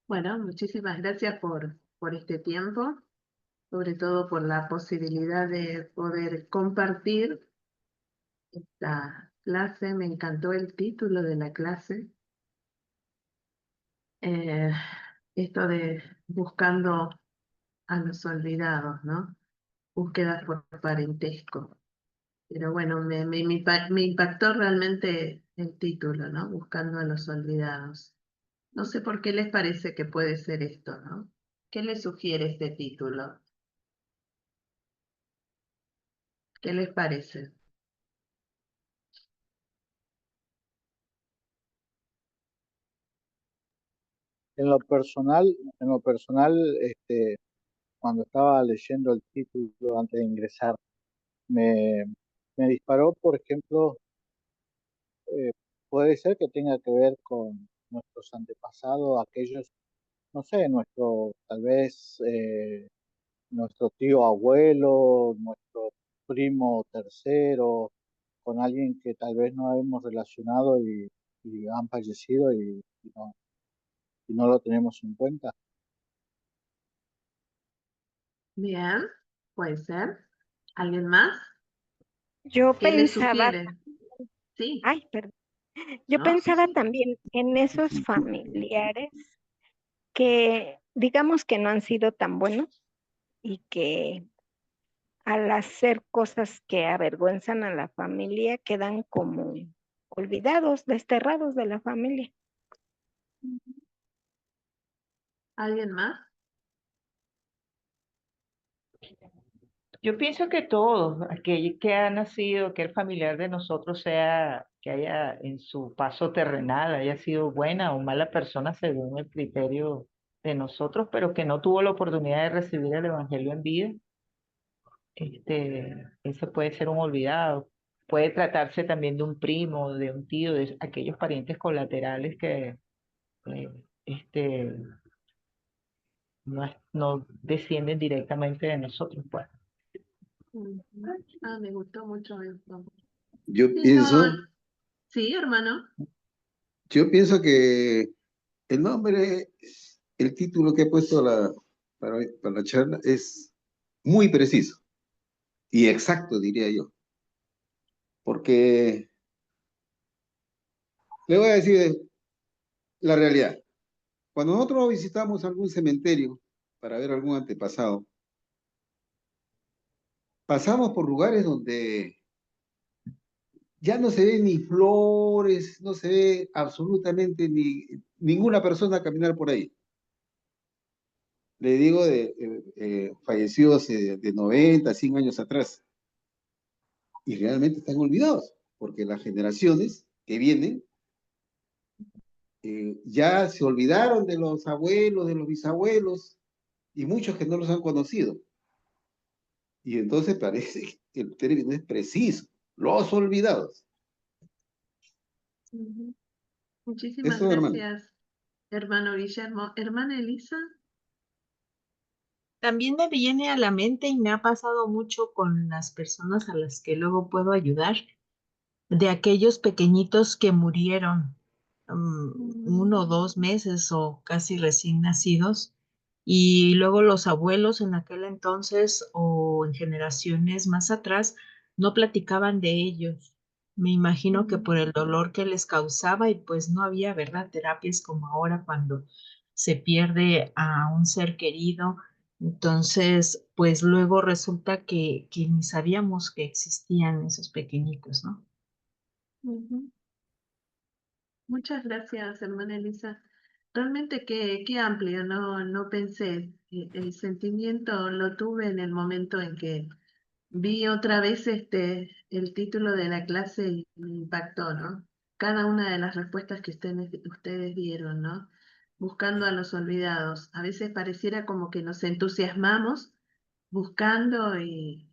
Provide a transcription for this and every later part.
Bueno, muchísimas gracias por este tiempo, sobre todo por la posibilidad de poder compartir esta clase. Me encantó el título de la clase. eh, Esto de buscando a los olvidados, ¿no? Búsqueda por parentesco. Pero bueno, me impactó realmente el título, ¿no? Buscando a los olvidados. No sé por qué les parece que puede ser esto, ¿no? ¿Qué les sugiere este título? ¿Qué les parece? En lo personal, cuando estaba leyendo el título antes de ingresar, me, me disparó, por ejemplo, eh, puede ser que tenga que ver con nuestros antepasados, aquellos, no sé, tal vez nuestro tío abuelo, nuestro primo tercero, con alguien que tal vez no hemos relacionado y han fallecido y no lo tenemos en cuenta. Bien, puede ser. ¿Alguien más? Yo ¿Qué les pensaba, sugiere? Sí, ay, perdón, yo ¿no? Sí, pensaba sí. también en esos familiares que digamos que no han sido tan buenos y que al hacer cosas que avergüenzan a la familia quedan como olvidados, desterrados de la familia. ¿Alguien más? Yo pienso que todos, aquel que ha nacido, que el familiar de nosotros sea, que haya en su paso terrenal, haya sido buena o mala persona según el criterio de nosotros, pero que no tuvo la oportunidad de recibir el evangelio en vida, ese puede ser un olvidado. Puede tratarse también de un primo, de un tío, de aquellos parientes colaterales que eh, este, no descienden directamente de nosotros, pues. Ujú. Ah, me gustó mucho esto. Yo Sí, no, pienso, sí, hermano. yo pienso que el nombre, el título que he puesto para la charla es muy preciso y exacto, diría yo, porque le voy a decir la realidad. Cuando nosotros visitamos algún cementerio para ver algún antepasado, pasamos por lugares donde ya no se ven ni flores, no se ve absolutamente ninguna persona caminar por ahí. Le digo fallecidos de 90, 100 años atrás. Y realmente están olvidados, porque las generaciones que vienen ya se olvidaron de los abuelos, de los bisabuelos, y muchos que no los han conocido. Y entonces parece que el término es preciso, los olvidados. Ujú. Muchísimas Eso, hermano. gracias, hermano Guillermo. Hermana Elisa. También me viene a la mente y me ha pasado mucho con las personas a las que luego puedo ayudar, de aquellos pequeñitos que murieron 1 o 2 meses o casi recién nacidos, y luego los abuelos en aquel entonces o en generaciones más atrás no platicaban de ellos. Me imagino que por el dolor que les causaba y pues no había, ¿verdad? Terapias como ahora cuando se pierde a un ser querido. Entonces, pues luego resulta que ni sabíamos que existían esos pequeñitos, ¿no? Ujú. Muchas gracias, hermana Elisa. Realmente qué amplio, no pensé. El sentimiento lo tuve en el momento en que vi otra vez el título de la clase y me impactó, ¿no? Cada una de las respuestas que ustedes dieron, ¿no? Buscando a los olvidados. A veces pareciera como que nos entusiasmamos buscando y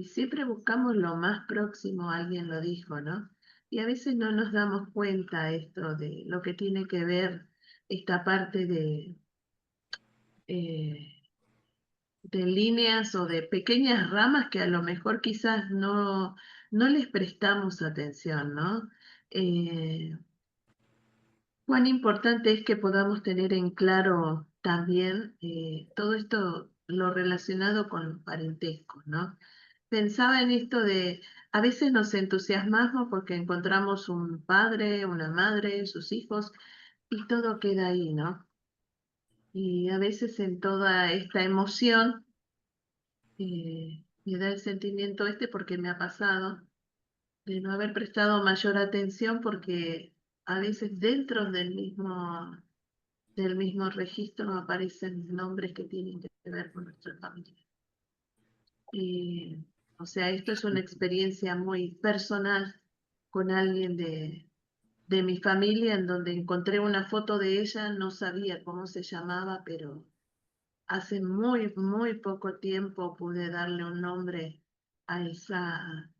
siempre buscamos lo más próximo, alguien lo dijo, ¿no? Y a veces no nos damos cuenta esto de lo que tiene que ver esta parte eh, de líneas o de pequeñas ramas que a lo mejor quizás no les prestamos atención, ¿no? Eh, Cuán importante es que podamos tener en claro también todo esto, lo relacionado con los parentescos, ¿no? Pensaba en esto de, a veces nos entusiasmamos porque encontramos un padre, una madre, sus hijos, y todo queda ahí, ¿no? Y a veces en toda esta emoción me da el sentimiento este porque me ha pasado de no haber prestado mayor atención porque a veces dentro del mismo registro aparecen nombres que tienen que ver con nuestra familia. Y, o sea, esto es una experiencia muy personal con alguien de mi familia en donde encontré una foto de ella, no sabía cómo se llamaba, pero hace muy, muy poco tiempo pude darle un nombre a esa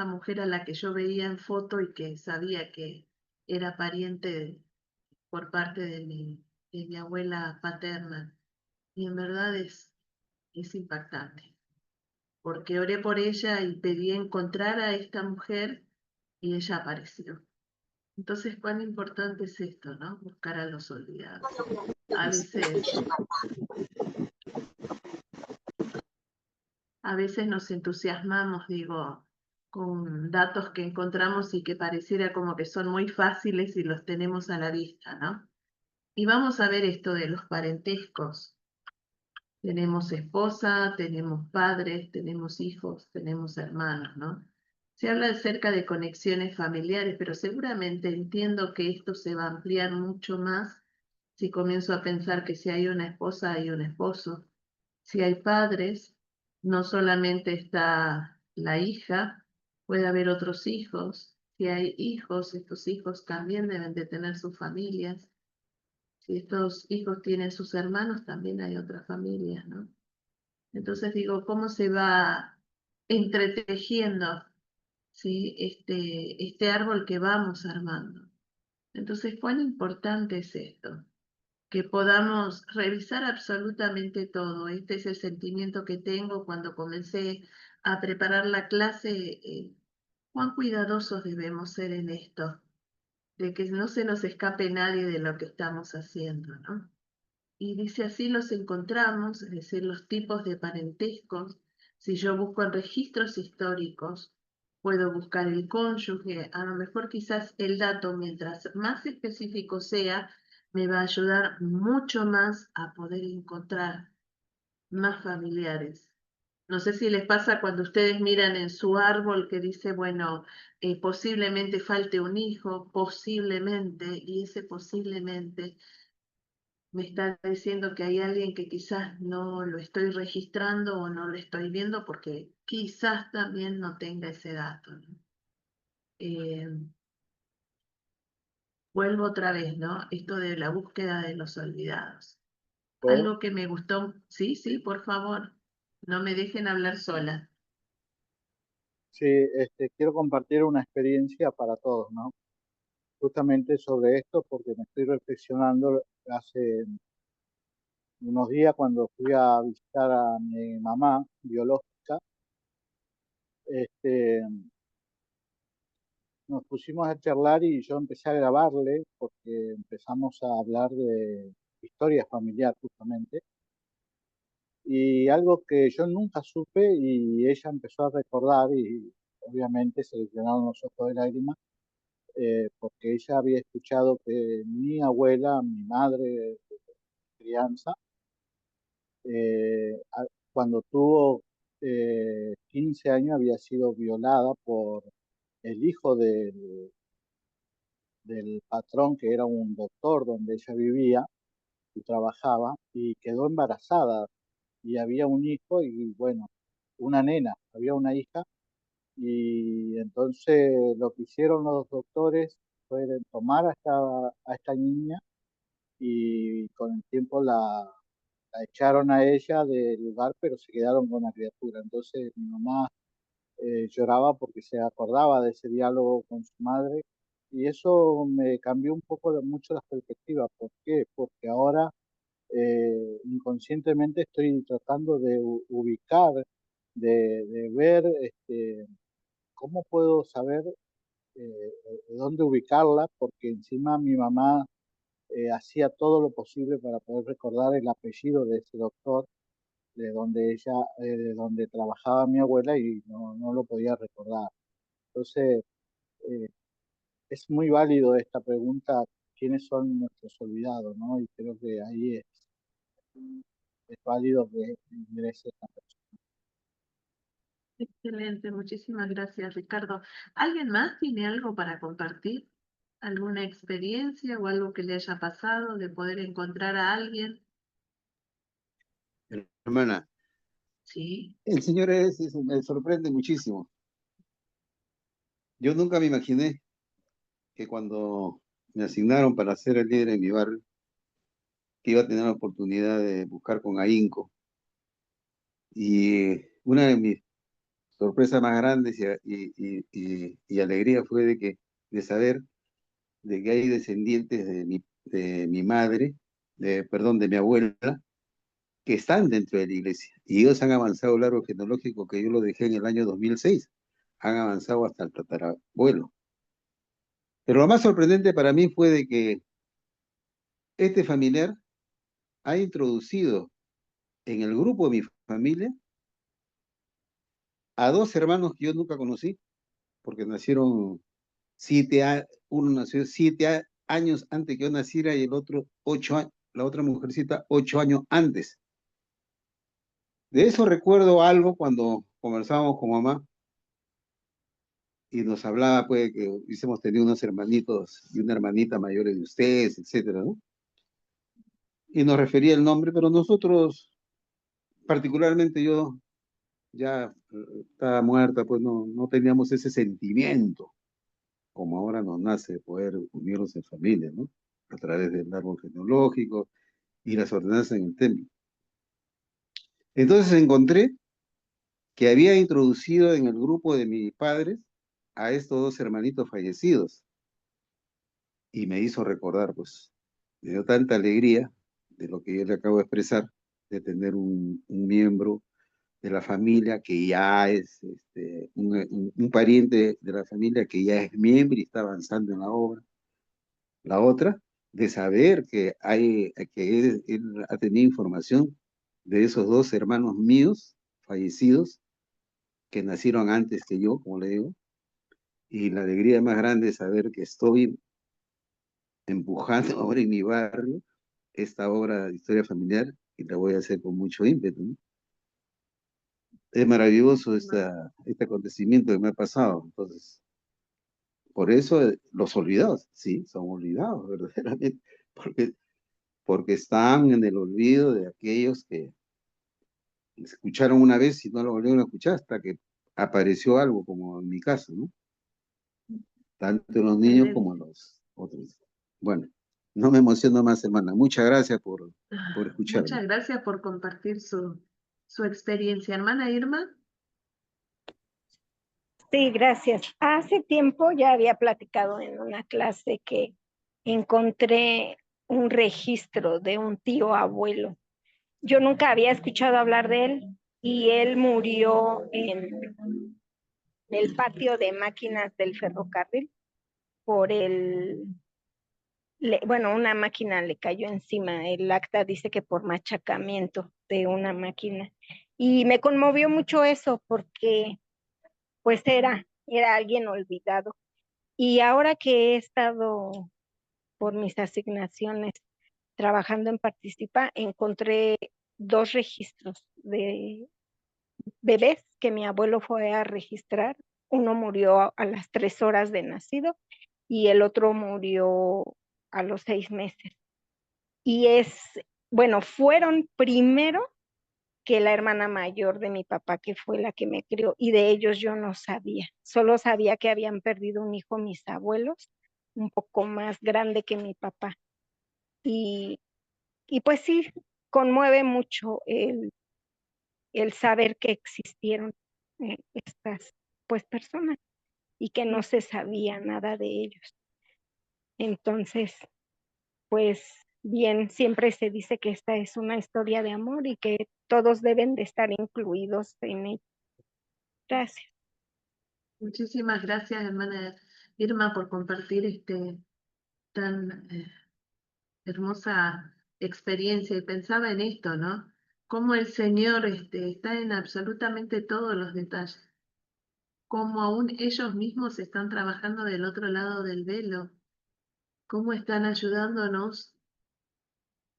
mujer a la que yo veía en foto y que sabía que era pariente por parte de mi abuela paterna. Y en verdad es impactante, porque oré por ella y pedí encontrar a esta mujer y ella apareció. Entonces, cuán importante es esto, ¿no? Buscar a los olvidados. A veces nos entusiasmamos, digo, con datos que encontramos y que pareciera como que son muy fáciles y los tenemos a la vista, ¿no? Y vamos a ver esto de los parentescos. Tenemos esposa, tenemos padres, tenemos hijos, tenemos hermanos, ¿no? Se habla acerca de conexiones familiares, pero seguramente entiendo que esto se va a ampliar mucho más si comienzo a pensar que si hay una esposa, hay un esposo. Si hay padres, no solamente está la hija, puede haber otros hijos. Si hay hijos, estos hijos también deben de tener sus familias. Si estos hijos tienen sus hermanos, también hay otras familias, ¿no? Entonces digo, ¿cómo se va entretejiendo, ¿sí? este árbol que vamos armando? Entonces, ¿cuán importante es esto? Que podamos revisar absolutamente todo. Este es el sentimiento que tengo cuando comencé a preparar la clase. Cuán cuidadosos debemos ser en esto, de que no se nos escape nadie de lo que estamos haciendo, ¿no? Y dice así los encontramos, es decir, los tipos de parentescos. Si yo busco en registros históricos, puedo buscar el cónyuge, a lo mejor quizás el dato, mientras más específico sea, me va a ayudar mucho más a poder encontrar más familiares. No sé si les pasa cuando ustedes miran en su árbol que dice, bueno, posiblemente falte un hijo, posiblemente, y ese posiblemente me está diciendo que hay alguien que quizás no lo estoy registrando o no lo estoy viendo porque quizás también no tenga ese dato, ¿no? Eh, Vuelvo otra vez, ¿no? Esto de la búsqueda de los olvidados. ¿Puedo? Algo que me gustó, sí, sí, por favor, no me dejen hablar sola. Sí, quiero compartir una experiencia para todos, ¿no? Justamente sobre esto, porque me estoy reflexionando hace unos días cuando fui a visitar a mi mamá biológica. este, Nos pusimos a charlar y yo empecé a grabarle porque empezamos a hablar de historia familiar justamente. Y algo que yo nunca supe y ella empezó a recordar y obviamente se le llenaron los ojos de lágrimas, porque ella había escuchado que mi abuela, mi madre de crianza, cuando tuvo 15 años había sido violada por el hijo del patrón, que era un doctor donde ella vivía y trabajaba, y quedó embarazada y había un hijo y bueno, una nena, había una hija. Y entonces lo que hicieron los doctores fue tomar a esta niña y con el tiempo la echaron a ella del lugar, pero se quedaron con la criatura. Entonces mi mamá lloraba porque se acordaba de ese diálogo con su madre y eso me cambió un poco mucho la perspectiva. ¿Por qué? Porque ahora inconscientemente estoy tratando de ubicar, de ver cómo puedo saber dónde ubicarla, porque encima mi mamá hacía todo lo posible para poder recordar el apellido de ese doctor, de donde trabajaba mi abuela, y no lo podía recordar. Entonces, eh, es muy válido esta pregunta: ¿quiénes son nuestros olvidados, no? Y creo que ahí es válido que ingrese esta persona. Excelente, muchísimas gracias, Ricardo. ¿Alguien más tiene algo para compartir? ¿Alguna experiencia o algo que le haya pasado de poder encontrar a alguien? Hermana, Sí. el señor me sorprende muchísimo. Yo nunca me imaginé que cuando me asignaron para ser el líder en mi barrio, que iba a tener la oportunidad de buscar con ahínco. Y una de mis sorpresas más grandes y alegría fue de saber de que hay descendientes de mi madre, perdón, de mi abuela, que están dentro de la iglesia. Y ellos han avanzado el árbol genealógico que yo lo dejé en el año 2006. Han avanzado hasta el tatarabuelo. Pero lo más sorprendente para mí fue de que este familiar ha introducido en el grupo de mi familia a dos hermanos que yo nunca conocí, porque nacieron uno nació 7 años antes que yo naciera y el otro 8 años, la otra mujercita 8 años antes. De eso recuerdo algo cuando conversábamos con mamá y nos hablaba, pues, que hubiésemos tenido unos hermanitos y una hermanita mayores de ustedes, etcétera, ¿no? Y nos refería el nombre, pero nosotros, particularmente yo, ya estaba muerta, pues no teníamos ese sentimiento, como ahora nos nace poder unirnos en familia, ¿no? A través del árbol genealógico y las ordenanzas en el templo. Entonces encontré que había introducido en el grupo de mis padres a estos dos hermanitos fallecidos y me hizo recordar, pues, me dio tanta alegría de lo que yo le acabo de expresar, de tener un miembro de la familia que ya es un pariente de la familia que ya es miembro y está avanzando en la obra. La otra, de saber que él ha tenido información de esos dos hermanos míos fallecidos que nacieron antes que yo, como le digo, y la alegría más grande es saber que estoy empujando ahora en mi barrio esta obra de historia familiar y la voy a hacer con mucho ímpetu, ¿no? Es maravilloso este acontecimiento que me ha pasado. Entonces, por eso los olvidados, sí, son olvidados verdaderamente, porque están en el olvido de aquellos que escucharon una vez y no lo volvieron a escuchar hasta que apareció algo, como en mi caso, ¿no? Tanto en los niños como en los otros. Bueno, no me emociono más, hermana. Muchas gracias por escucharme. Muchas gracias por compartir su experiencia. Hermana Irma. Sí, gracias. Hace tiempo ya había platicado en una clase que encontré un registro de un tío abuelo. Yo nunca había escuchado hablar de él y él murió en el patio de máquinas del ferrocarril por bueno, una máquina le cayó encima. El acta dice que por machacamiento de una máquina. Y me conmovió mucho eso porque pues era alguien olvidado. Y ahora que he estado por mis asignaciones trabajando en Participa, encontré 2 registros de bebés que mi abuelo fue a registrar. Uno murió a las 3 horas de nacido y el otro murió a los 6 meses. Y bueno, fueron primero que la hermana mayor de mi papá, que fue la que me crió, y de ellos yo no sabía. Solo sabía que habían perdido un hijo mis abuelos, un poco más grande que mi papá. Y, y pues sí, conmueve mucho el saber que existieron estas pues personas y que no se sabía nada de ellos. Entonces, pues bien, siempre se dice que esta es una historia de amor y que todos deben de estar incluidos en ella. Gracias. Muchísimas gracias, hermana Irma, por compartir tan hermosa experiencia y pensaba en esto, ¿no? Cómo el Señor está en absolutamente todos los detalles, cómo aún ellos mismos están trabajando del otro lado del velo, cómo están ayudándonos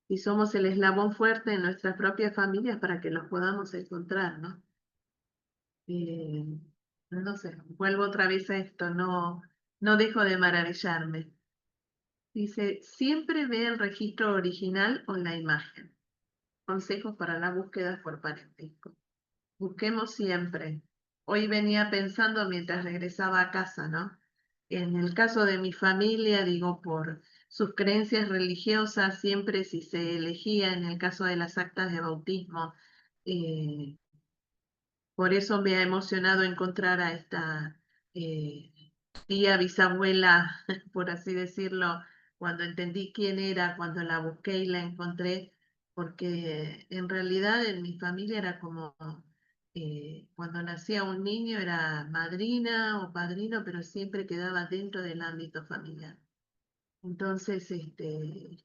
y somos el eslabón fuerte en nuestras propias familias para que los podamos encontrar, ¿no? Eh, no sé, vuelvo otra vez a esto, no dejo de maravillarme. Dice, siempre ve el registro original o la imagen. Consejos para la búsqueda por parentesco. Busquemos siempre. Hoy venía pensando mientras regresaba a casa, ¿no? En el caso de mi familia, digo, por sus creencias religiosas, siempre si se elegía en el caso de las actas de bautismo, eh, por eso me ha emocionado encontrar a esta eh, tía bisabuela, por así decirlo, cuando entendí quién era, cuando la busqué y la encontré, porque en realidad en mi familia era como cuando nacía un niño era madrina o padrino, pero siempre quedaba dentro del ámbito familiar. Entonces,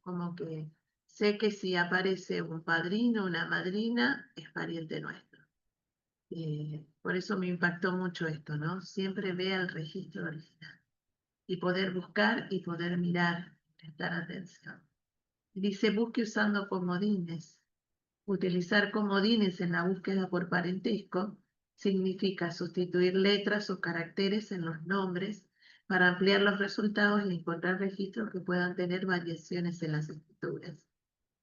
como que sé que si aparece un padrino, una madrina, es pariente nuestro. Por eso me impactó mucho esto, ¿no? Siempre vea el registro original y poder buscar y poder mirar, prestar atención. Dice, busque usando comodines. Utilizar comodines en la búsqueda por parentesco significa sustituir letras o caracteres en los nombres para ampliar los resultados y encontrar registros que puedan tener variaciones en las escrituras.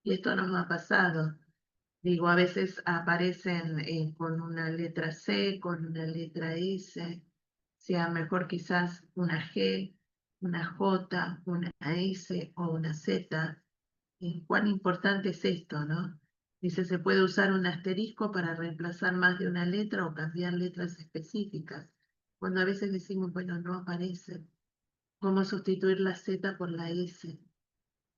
Y esto nos ha pasado. Digo, a veces aparecen con una letra C, con una letra S, sea mejor quizás una G, una J, una S o una Z. Cuán importante es esto, ¿no? Dice, se puede usar un asterisco para reemplazar más de una letra o cambiar letras específicas. Cuando a veces decimos, bueno, no aparece. ¿Cómo sustituir la Z por la S?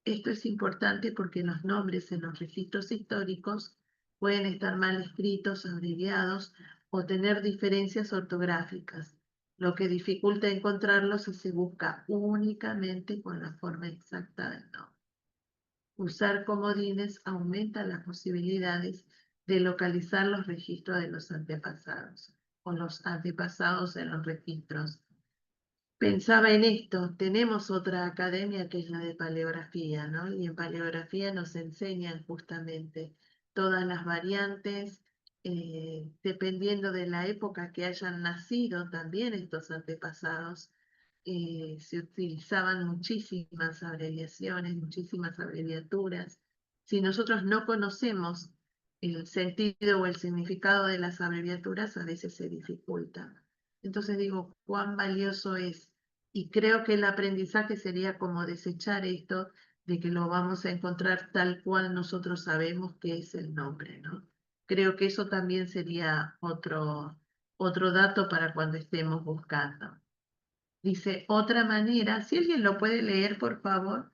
Esto es importante porque los nombres en los registros históricos pueden estar mal escritos, abreviados o tener diferencias ortográficas, lo que dificulta encontrarlos si se busca únicamente con la forma exacta del nombre. Usar comodines aumenta las posibilidades de localizar los registros de los antepasados o los antepasados en los registros. Pensaba en esto, tenemos otra academia que es la de paleografía, ¿no? Y en paleografía nos enseñan justamente todas las variantes, dependiendo de la época que hayan nacido también estos antepasados. Se utilizaban muchísimas abreviaciones, muchísimas abreviaturas. Si nosotros no conocemos el sentido o el significado de las abreviaturas, a veces se dificulta. Entonces digo, cuán valioso es. Y creo que el aprendizaje sería como desechar esto de que lo vamos a encontrar tal cual nosotros sabemos que es el nombre, ¿no? Creo que eso también sería otro dato para cuando estemos buscando. Dice, otra manera, si alguien lo puede leer, por favor.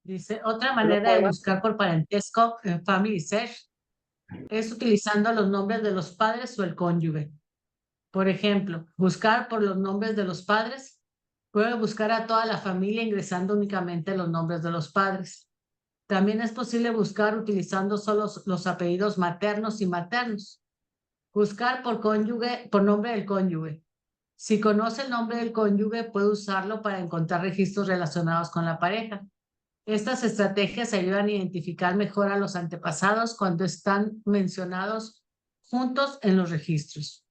Dice, otra manera de buscar por parentesco en Family Search es utilizando los nombres de los padres o el cónyuge. Por ejemplo, buscar por los nombres de los padres. Puede buscar a toda la familia ingresando únicamente los nombres de los padres. También es posible buscar utilizando solo los apellidos maternos y maternos. Buscar por cónyuge, por nombre del cónyuge. Si conoce el nombre del cónyuge, puede usarlo para encontrar registros relacionados con la pareja. Estas estrategias ayudan a identificar mejor a los antepasados cuando están mencionados juntos en los registros.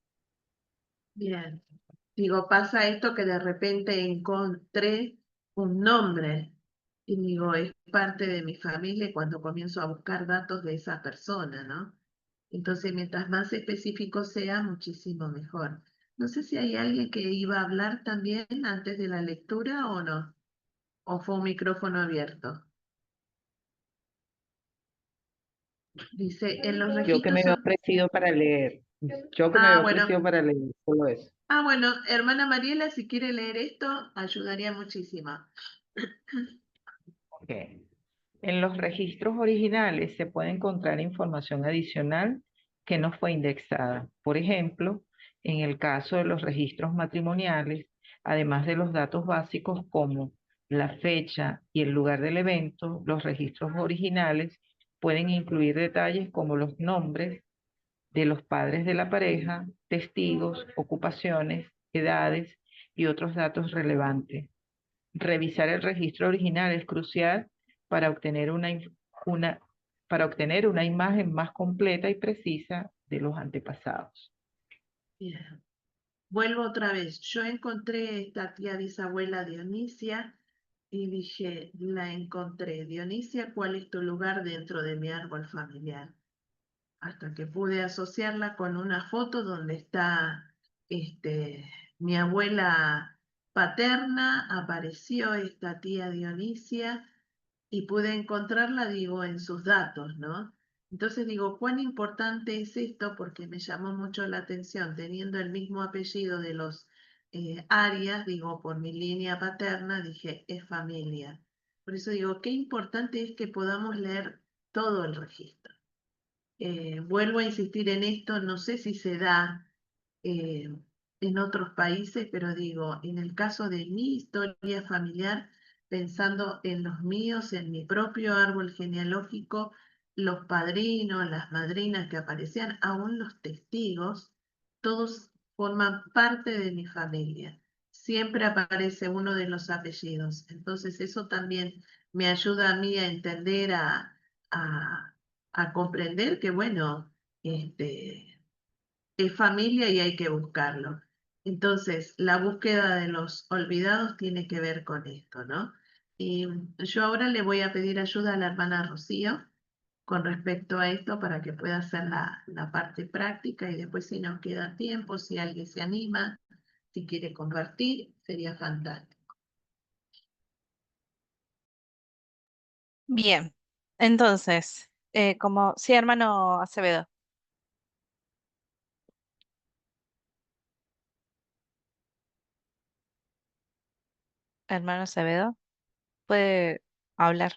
Bien. Digo, pasa esto que de repente encontré un nombre y digo, es parte de mi familia y cuando comienzo a buscar datos de esa persona, ¿no? Entonces, mientras más específico sea, muchísimo mejor. No sé si hay alguien que iba a hablar también antes de la lectura o no, o fue un micrófono abierto. Dice, en los Yo que me había registros... ofrecido para leer. Yo que me había bueno. ofrecido para leer, solo eso. Bueno, hermana Mariela, si quiere leer esto, ayudaría muchísimo. Ok. En los registros originales se puede encontrar información adicional que no fue indexada. Por ejemplo, en el caso de los registros matrimoniales, además de los datos básicos como la fecha y el lugar del evento, los registros originales pueden incluir detalles como los nombres de los padres de la pareja, testigos, ocupaciones, edades y otros datos relevantes. Revisar el registro original es crucial para obtener una, para obtener una imagen más completa y precisa de los antepasados. Bien. Vuelvo otra vez. Yo encontré esta tía bisabuela Dionisia y dije, la encontré. Dionisia, ¿cuál es tu lugar dentro de mi árbol familiar? Hasta que pude asociarla con una foto donde está mi abuela paterna, apareció esta tía Dionisia y pude encontrarla, digo, en sus datos, ¿no? Entonces digo, ¿cuán importante es esto? Porque me llamó mucho la atención, teniendo el mismo apellido de los Arias, digo, por mi línea paterna, dije, es familia. Por eso digo, qué importante es que podamos leer todo el registro. Vuelvo a insistir en esto, no sé si se da eh, en otros países, pero digo, en el caso de mi historia familiar, pensando en los míos, en mi propio árbol genealógico, los padrinos, las madrinas que aparecían, aún los testigos, todos forman parte de mi familia. Siempre aparece uno de los apellidos. Entonces eso también me ayuda a mí a entender, a, a comprender que, bueno, es familia y hay que buscarlo. Entonces, la búsqueda de los olvidados tiene que ver con esto, ¿no? Y yo ahora le voy a pedir ayuda a la hermana Rocío con respecto a esto para que pueda hacer la parte práctica y después si nos queda tiempo, si alguien se anima, si quiere compartir, sería fantástico. Bien, entonces, como, sí, hermano Acevedo, hermano Acevedo, puede hablar.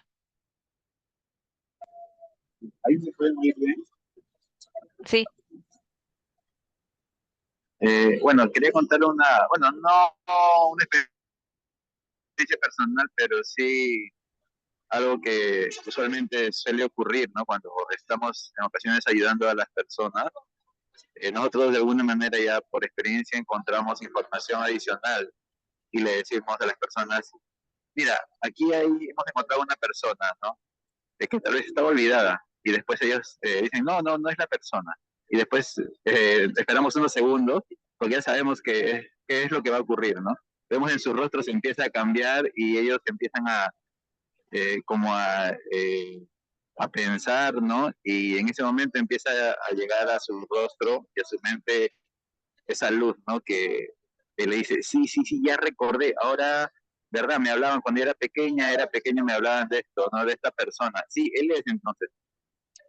Ahí se fue muy bien. Sí, Bueno, quería contar bueno, no una experiencia personal, pero sí algo que usualmente suele ocurrir, ¿no? Cuando estamos en ocasiones ayudando a las personas, nosotros de alguna manera ya por experiencia encontramos información adicional y le decimos a las personas, mira, hemos encontrado una persona, ¿no? Que tal vez estaba olvidada y después ellos dicen, no es la persona. Y después esperamos unos segundos porque ya sabemos qué es lo que va a ocurrir, ¿no? Vemos en sus rostros empieza a cambiar y ellos empiezan a pensar, ¿no? Y en ese momento empieza a llegar a su rostro y a su mente esa luz, ¿no? Que le dice, sí, ya recordé, ahora, ¿verdad? Me hablaban cuando era pequeña me hablaban de esto, ¿no? De esta persona. Sí, él es entonces.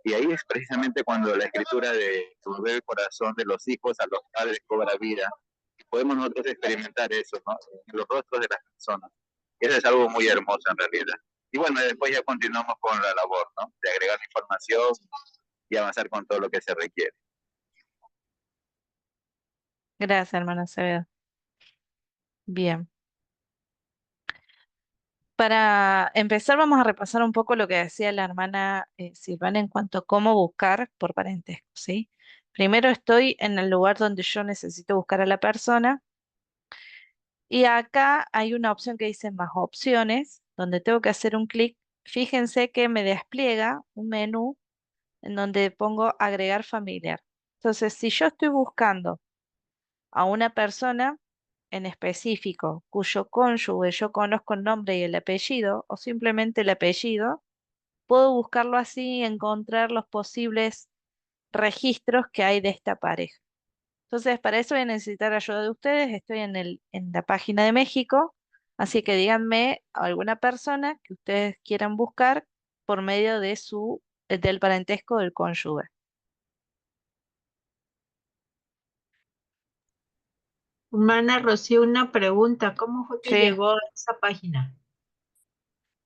Y ahí es precisamente cuando la escritura de volver el corazón de los hijos a los padres cobra vida. Y podemos nosotros experimentar eso, ¿no? En los rostros de las personas. Y eso es algo muy hermoso en realidad. Y bueno, después ya continuamos con la labor, ¿no? De agregar información y avanzar con todo lo que se requiere. gracias, hermano Acevedo. Bien. Para empezar, vamos a repasar un poco lo que decía la hermana Silvana en cuanto a cómo buscar por parentesco, ¿sí? Primero estoy en el lugar donde yo necesito buscar a la persona y acá hay una opción que dice más opciones, donde tengo que hacer un clic. Fíjense que me despliega un menú en donde pongo agregar familiar. Entonces, si yo estoy buscando a una persona en específico cuyo cónyuge yo conozco el nombre y el apellido, o simplemente el apellido, puedo buscarlo así y encontrar los posibles registros que hay de esta pareja. Entonces, para eso voy a necesitar ayuda de ustedes. Estoy en la página de México, así que díganme a alguna persona que ustedes quieran buscar por medio de del parentesco del cónyuge. Hermana Rocío, una pregunta. ¿Cómo fue que Sí, llegó a esa página?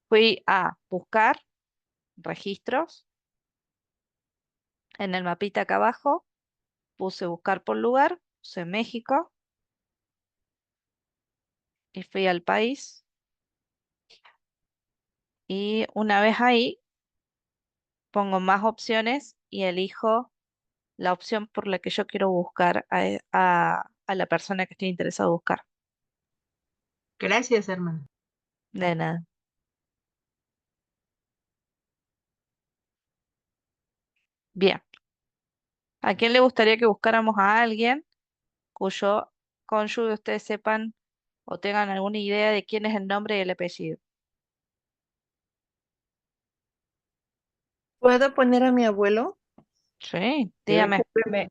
fui a buscar registros. En el mapita acá abajo puse buscar por lugar, puse México y fui al país. Y una vez ahí pongo más opciones y elijo la opción por la que yo quiero buscar a la persona que estoy interesado en buscar. Gracias, hermana. De nada. Bien. ¿A quién le gustaría que buscáramos a alguien cuyo cónyuge ustedes sepan o tengan alguna idea de quién es el nombre y el apellido? ¿Puedo poner a mi abuelo? Sí, Debe dígame.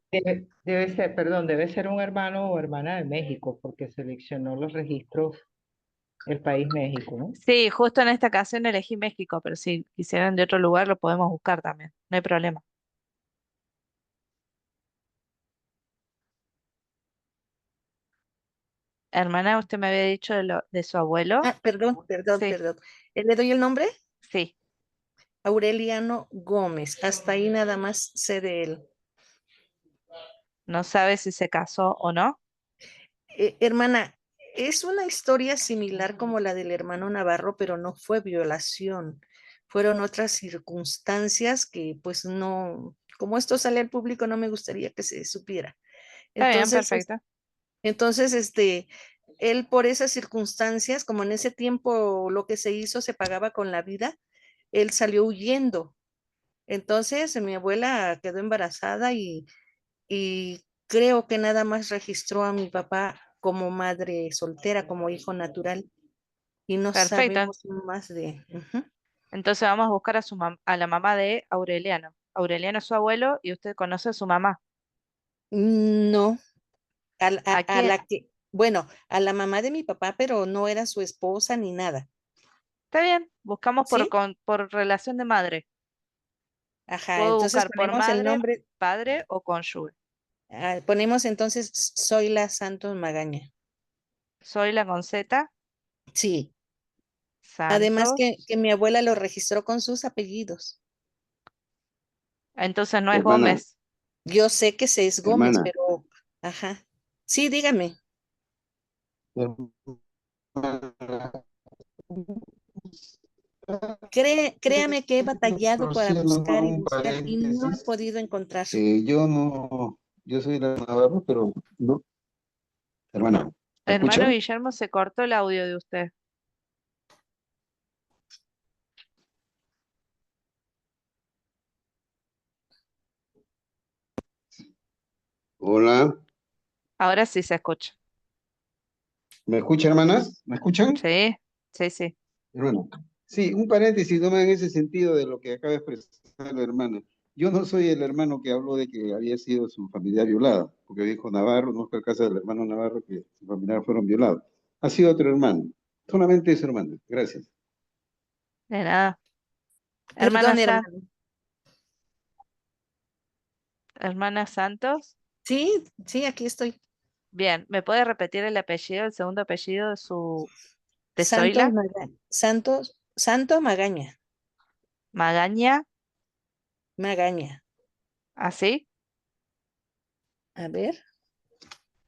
debe ser, perdón, debe ser un hermano o hermana de México, porque seleccionó los registros el país México, ¿no? Sí, justo en esta ocasión elegí México, pero si quisieran de otro lugar lo podemos buscar también, no hay problema. Hermana, usted me había dicho de su abuelo. Ah, perdón. Sí, ¿Le doy el nombre? sí. Aureliano Gómez. Hasta ahí nada más sé de él. No sabe si se casó o no. Hermana, es una historia similar como la del hermano Navarro, pero no fue violación. Fueron otras circunstancias que pues no, como esto sale al público, no me gustaría que se supiera. Está bien, Entonces, perfecto. entonces, él por esas circunstancias, como en ese tiempo lo que se hizo se pagaba con la vida, él salió huyendo. Entonces, mi abuela quedó embarazada y creo que nada más registró a mi papá como madre soltera, como hijo natural, y no Perfecto. sabemos más de... Ujú. Entonces vamos a buscar a la mamá de Aureliano. Aureliano es su abuelo y usted conoce a su mamá. No, ¿A a quién? la que, bueno, a la mamá de mi papá, pero no era su esposa ni nada. Está bien, buscamos ¿Sí? por relación de madre. Ajá, Puedo entonces buscar por ponemos el madre, nombre, padre o cónyuge. ponemos entonces Zoila Santos Magaña. Soy la con Z, Sí, además Santos. que mi abuela lo registró con sus apellidos. Entonces no es Hermana, Gómez. Yo sé que se es Gómez, hermana, pero, ajá. Sí, dígame. hermana, Créame que he batallado para buscar y un buscar y no he paréntesis. podido encontrar. Yo no, yo soy la Navarro, pero no, hermana, ¿me Hermano escucha? Guillermo, se cortó el audio de usted. Hola, Ahora sí se escucha. ¿me escucha, hermanas? ¿Me escuchan? Sí, sí, sí. Hermano, sí, un paréntesis nomás en ese sentido de lo que acaba de expresar la hermana. Yo no soy el hermano que habló de que había sido su familiar violada, porque dijo Navarro, no fue el caso del hermano Navarro que su familiar fueron violados. Ha sido otro hermano, solamente eso, hermano. Gracias. De nada. Hermana, Perdón, hermano. Hermana Santos. Sí, sí, aquí estoy. Bien, ¿me puede repetir el apellido, el segundo apellido de Zoila? Santo Magaña, Magaña, Magaña. así. A ver,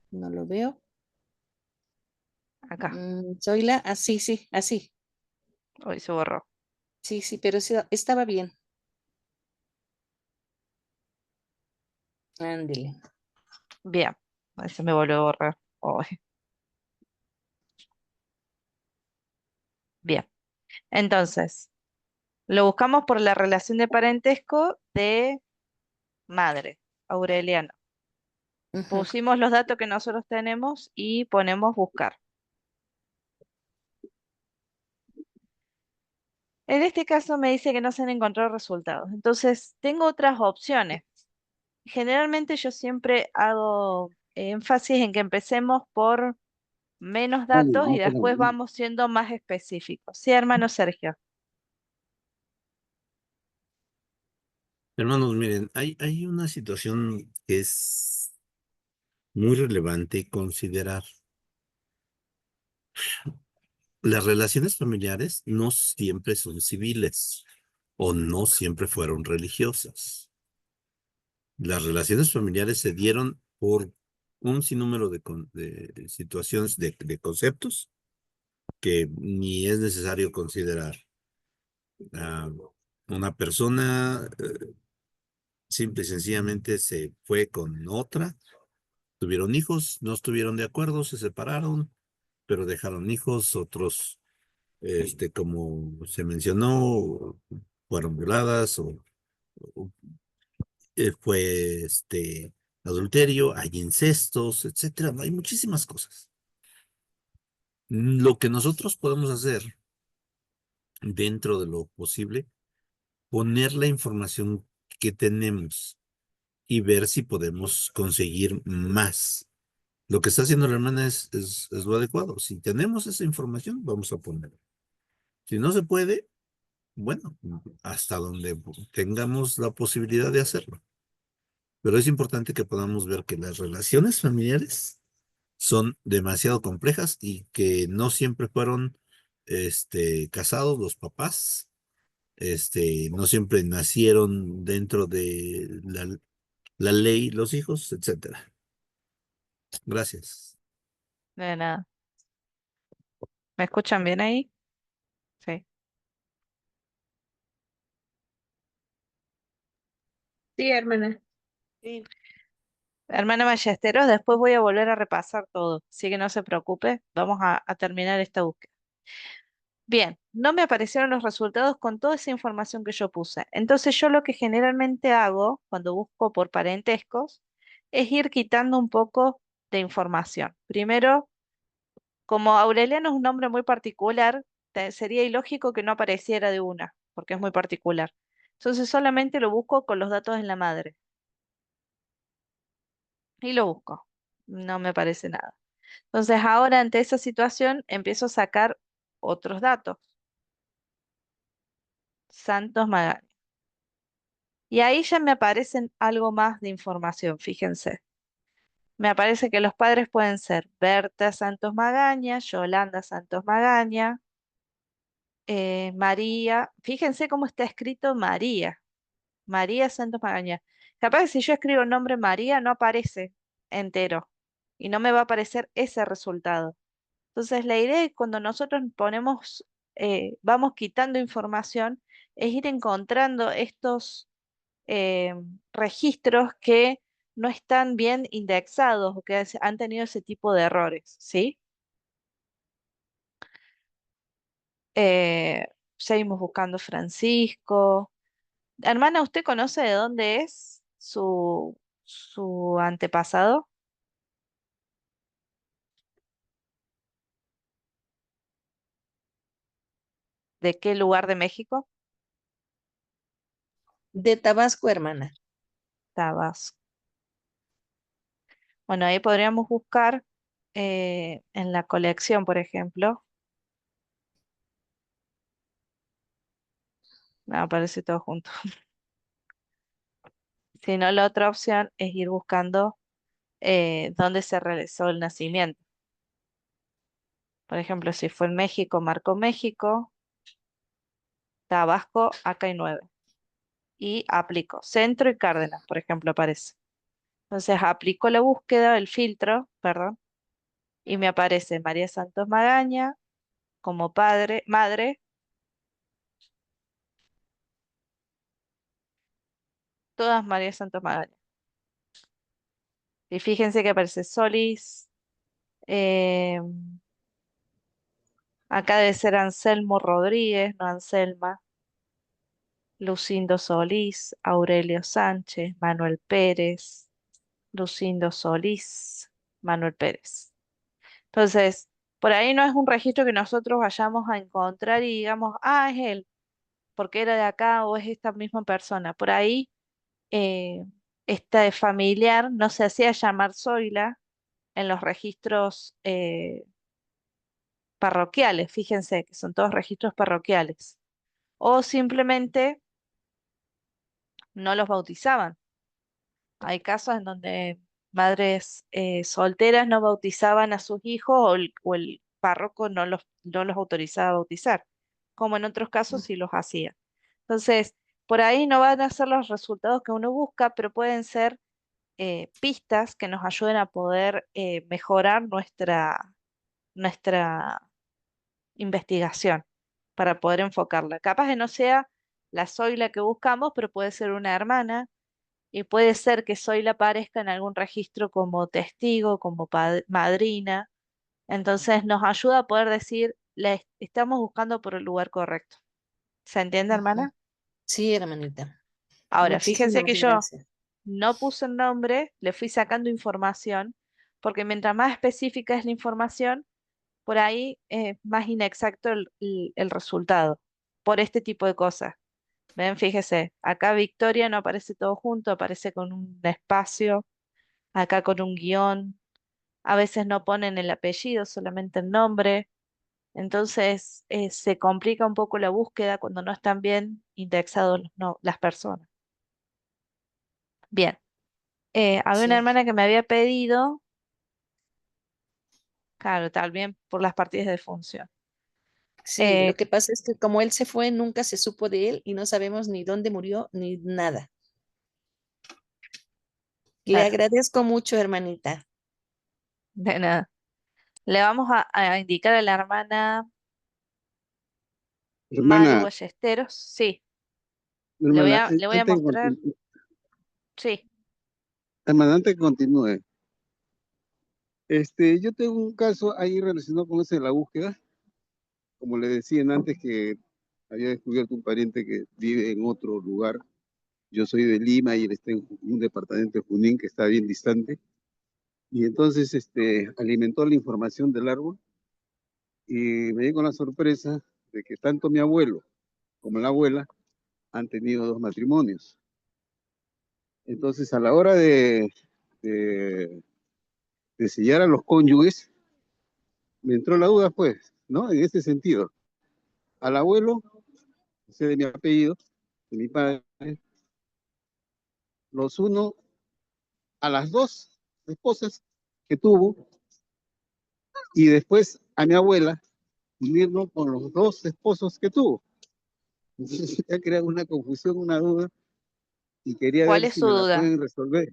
no lo veo. Acá. Zoila, así, sí, así. Hoy se borró. Sí, sí, pero sí, estaba bien. Ándele. Bien. Ahí se me volvió a borrar. Ay, bien. Entonces, lo buscamos por la relación de parentesco de madre, Aureliano. Ujú. Pusimos los datos que nosotros tenemos y ponemos buscar. En este caso me dice que no se han encontrado resultados. Entonces, tengo otras opciones. Generalmente yo siempre hago énfasis en que empecemos por menos datos y después vamos siendo más específicos. Sí, hermano Sergio. Hermanos, miren, hay una situación que es muy relevante considerar. Las relaciones familiares no siempre son civiles o no siempre fueron religiosas. Las relaciones familiares se dieron por un sinnúmero de situaciones, de conceptos que ni es necesario considerar. Una persona simple y sencillamente se fue con otra, tuvieron hijos, no estuvieron de acuerdo, se separaron, pero dejaron hijos, otros, como se mencionó, fueron violadas o, fue adulterio, hay incestos, etcétera. Hay muchísimas cosas. Lo que nosotros podemos hacer dentro de lo posible, poner la información que tenemos y ver si podemos conseguir más. Lo que está haciendo la hermana es lo adecuado. Si tenemos esa información, vamos a ponerla. Si no se puede, bueno, hasta donde tengamos la posibilidad de hacerlo. Pero es importante que podamos ver que las relaciones familiares son demasiado complejas y que no siempre fueron casados los papás, no siempre nacieron dentro de la ley los hijos, etcétera. Gracias. De nada. ¿Me escuchan bien ahí? Sí. Sí, hermana. Sí. Hermana Ballesteros, después voy a volver a repasar todo, así que no se preocupe, vamos a terminar esta búsqueda. Bien, no me aparecieron los resultados con toda esa información que yo puse. Entonces yo lo que generalmente hago cuando busco por parentescos es ir quitando un poco de información. Primero, como Aureliano es un nombre muy particular, sería ilógico que no apareciera de una, porque es muy particular. Entonces solamente lo busco con los datos de la madre. Y lo busco. No me aparece nada. Entonces ahora ante esa situación empiezo a sacar otros datos. Santos Magaña. Y ahí ya me aparecen algo más de información, fíjense. Me aparece que los padres pueden ser Berta Santos Magaña, Yolanda Santos Magaña, María. Fíjense cómo está escrito María. María Santos Magaña. Capaz que si yo escribo el nombre María no aparece entero y no me va a aparecer ese resultado. Entonces la idea es cuando nosotros ponemos, vamos quitando información, es ir encontrando estos eh, registros que no están bien indexados o que han tenido ese tipo de errores, ¿sí? Seguimos buscando Francisco. Hermana, ¿usted conoce de dónde es su antepasado? ¿De qué lugar de México? De Tabasco, hermana. Tabasco. Bueno, ahí podríamos buscar en la colección, por ejemplo. No, aparece todo junto. Si no, la otra opción es ir buscando dónde se realizó el nacimiento. Por ejemplo, si fue en México, marco México, Tabasco, acá hay 9. Y aplico Centro y Cárdenas, por ejemplo, aparece. Entonces aplico la búsqueda, el filtro, perdón, y me aparece María Santos Magaña como madre, todas María Santos Magaña. Y fíjense que aparece Solís, eh, acá debe ser Anselmo Rodríguez, no Anselma, Lucindo Solís, Aurelio Sánchez, Manuel Pérez, Lucindo Solís, Manuel Pérez. Entonces, por ahí no es un registro que nosotros vayamos a encontrar y digamos, ah, es él, porque era de acá o es esta misma persona. Por ahí, este familiar no se hacía llamar Zoila en los registros parroquiales, fíjense que son todos registros parroquiales, o simplemente no los bautizaban. Hay casos en donde madres solteras no bautizaban a sus hijos o el párroco no los autorizaba a bautizar, como en otros casos sí los hacía. Entonces, por ahí no van a ser los resultados que uno busca, pero pueden ser pistas que nos ayuden a poder mejorar nuestra investigación para poder enfocarla. Capaz que no sea la Zoila que buscamos, pero puede ser una hermana y puede ser que Zoila aparezca en algún registro como testigo, como madrina. Entonces nos ayuda a poder decir, estamos buscando por el lugar correcto. ¿Se entiende, Ujú. hermana? Sí, hermanita. Ahora, fíjense Muchísimas que yo gracias. no puse el nombre, le fui sacando información, porque mientras más específica es la información, por ahí es más inexacto el resultado, por este tipo de cosas. Ven, fíjese, acá Victoria no aparece todo junto, aparece con un espacio, acá con un guión, a veces no ponen el apellido, solamente el nombre. Entonces se complica un poco la búsqueda cuando no están bien indexados las personas. Bien, había una Sí. hermana que me había pedido, claro, también por las partidas de función. Sí, lo que pasa es que como él se fue, nunca se supo de él y no sabemos ni dónde murió ni nada. Le Claro, agradezco mucho, hermanita. de nada. Le vamos a indicar a la hermana Maru Hermana, Ballesteros. Sí, hermana, le voy a mostrar. Sí, antes que continúe, yo tengo un caso ahí relacionado con eso de la búsqueda, como le decían antes que había descubierto un pariente que vive en otro lugar. Yo soy de Lima y él está en un departamento de Junín que está bien distante. Y entonces alimentó la información del árbol y me di con la sorpresa de que tanto mi abuelo como la abuela han tenido 2 matrimonios. Entonces, a la hora de, de sellar a los cónyuges, me entró la duda, pues, ¿no? En ese sentido. Al abuelo, sé de mi apellido, de mi padre, los uno a las 2 esposas que tuvo y después a mi abuela unirlo con los 2 esposos que tuvo. Entonces ya crea una confusión, una duda y quería ¿cuál ver es si su me la duda? pueden resolver.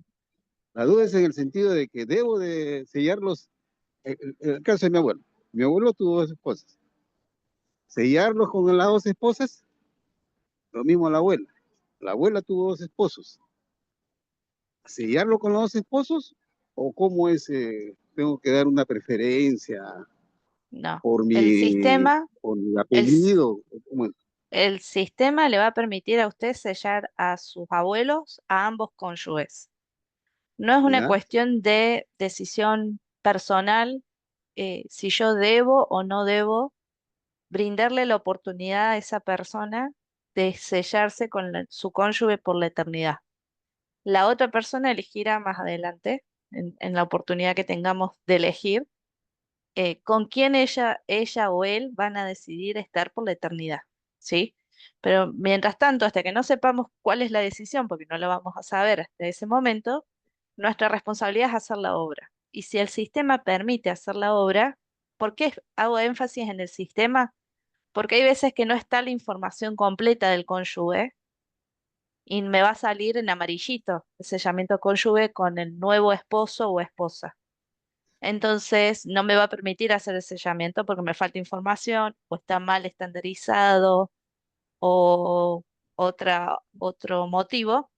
La duda es en el sentido de que debo de sellarlos, el caso de mi abuelo. Mi abuelo tuvo 2 esposas. Sellarlos con las 2 esposas, lo mismo la abuela. La abuela tuvo 2 esposos. ¿Sellarlo con los 2 esposos? ¿O cómo es? ¿Tengo que dar una preferencia No. por El mi, sistema, por mi el, s- apellido? ¿Cómo es? el sistema le va a permitir a usted sellar a sus abuelos, a ambos cónyuges. No es una ¿Ya? cuestión de decisión personal, si yo debo o no debo brindarle la oportunidad a esa persona de sellarse con su cónyuge por la eternidad. La otra persona elegirá más adelante, en la oportunidad que tengamos de elegir, con quién ella o él van a decidir estar por la eternidad, ¿sí? Pero mientras tanto, hasta que no sepamos cuál es la decisión, porque no lo vamos a saber hasta ese momento, nuestra responsabilidad es hacer la obra. Y si el sistema permite hacer la obra, ¿por qué hago énfasis en el sistema? Porque hay veces que no está la información completa del cónyuge y me va a salir en amarillito el sellamiento cónyuge con el nuevo esposo o esposa. Entonces no me va a permitir hacer el sellamiento porque me falta información o está mal estandarizado o otro motivo.